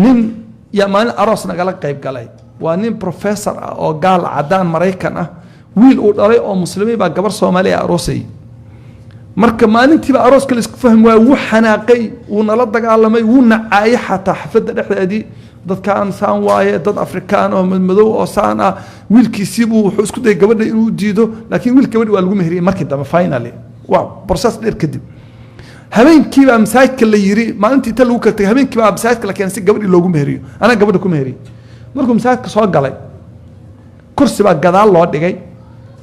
nin yaa maalin aroos nagala qayb galay waa nin professor ah oo gaal cadaan Mareykan ah wiil uu dhalay oo muslimiin baa gabar Soomaali ah aroosay marka maalintiiba aroos kale isku fahmi waa uu xanaaqay uu nala dagaalamay uu nacay xataa xafada dhexdeedii dadkaan saan waaye dad Afrikaan oo madow oo saan ah wiilkiisiibu wuxuu isku day gabadha inuu diido laakiin wiil gabadhi waa lagu meheriyay markii dambe finally waa process dheer kadib habeenkii baa masaajidka la yiri maalintii inta lagu kaltay habeenkii baa masaajidka la keenay si gabadhi loogu meheriyo ana gabadha ku meheriyay markuu masaajidka soo galay kursi baa gadaal loo dhigay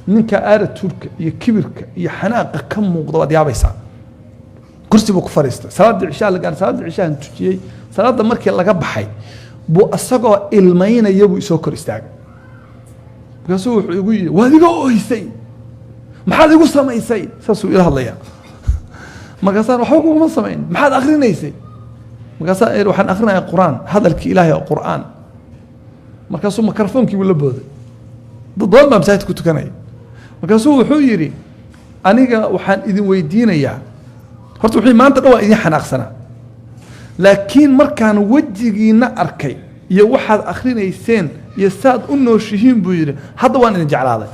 ninka aaraturka iyo kibirka iyo xanaaqa ka muuqda wad yaabaysa kursi buu ku fariistay salaada cishaa la gaar salaada cishaa tujiyay salaada markii laga baxay buu asagoo ilmeynaya buu soo kor istaagay markaasuu wuxuu igu yiri waad iga ooysay maxaad igu samaysay saasuu ila hadlaya markaasaan waxba kuma samayn maxaad akrinaysay markaasaan waxaan akrinayaa quraan hadalkii ilaahay oo quraan markaasuu mikrofonkii la booday dad badan baa masaajidka ku tukanaya markaasuu wuxuu yiri aniga waxaan idin weydiinayaa horta wixii maanta dhawaa idin xanaaqsanaa laakiin markaan wajigiina arkay iyo waxaad akrinayseen iyo saad u nooshihiin buu yiri hadda waan idin jeclaaday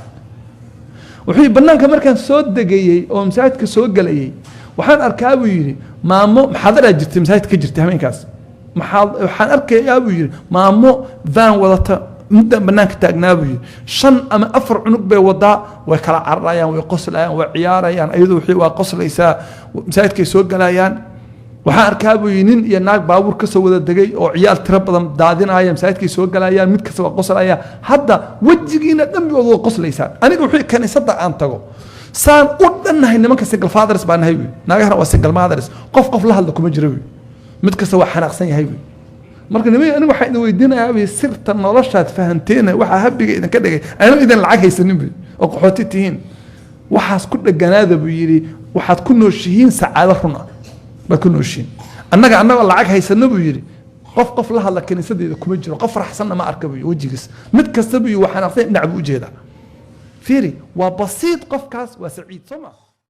wuxuu banaanka markaan soo degayay oo masaajidka soo galayay waxaan arkaa buu yiri maamo maxaadara jirtay masaajidka ka jirtay habeenkaas waxaan arkayaa buu yiri maamo van wadata muddo banaanka taagnaa buu yiri 5 ama 4 cunug bay wadaa way kala cararayaan way qoslayaan way ciyaarayaan ayadoo wixii waa qoslaysaa masaajidkay soo galayaan waxaan arkaa buu yiri nin iyo naag baabuur ka soo wada degay oo ciyaal tiro badan daadinaya masaajidkay soo galayaan mid kasta waa qoslaya hadda wajigiina dhanbigooda waa qoslaysaa aniga wixii kaniisada aan tago saan u dhannahay nimanka single fathers baan nahay naagahana waa single mothers qof la hadla kuma jiro mid kasta waa xanaaqsan yahay marka aniga waxa idin weydiinayaa sirta noloshaad fahanteena waxa habiga idin ka dhigay ayna idin lacag haysanin oo qaxooti tihiin waxaas ku dhaganaada buu yiri waxaad ku nooshihiin saacado run ah ba ku nooshiin annaga lacag haysano buu yiri qof la hadla kaniisadeeda kuma jiro qof raxsan ma arka buu wajigiis mid kasta buu waxaan aqoon dhinac buu jeeda fiiri waa basiid qofkaas waa saciid soma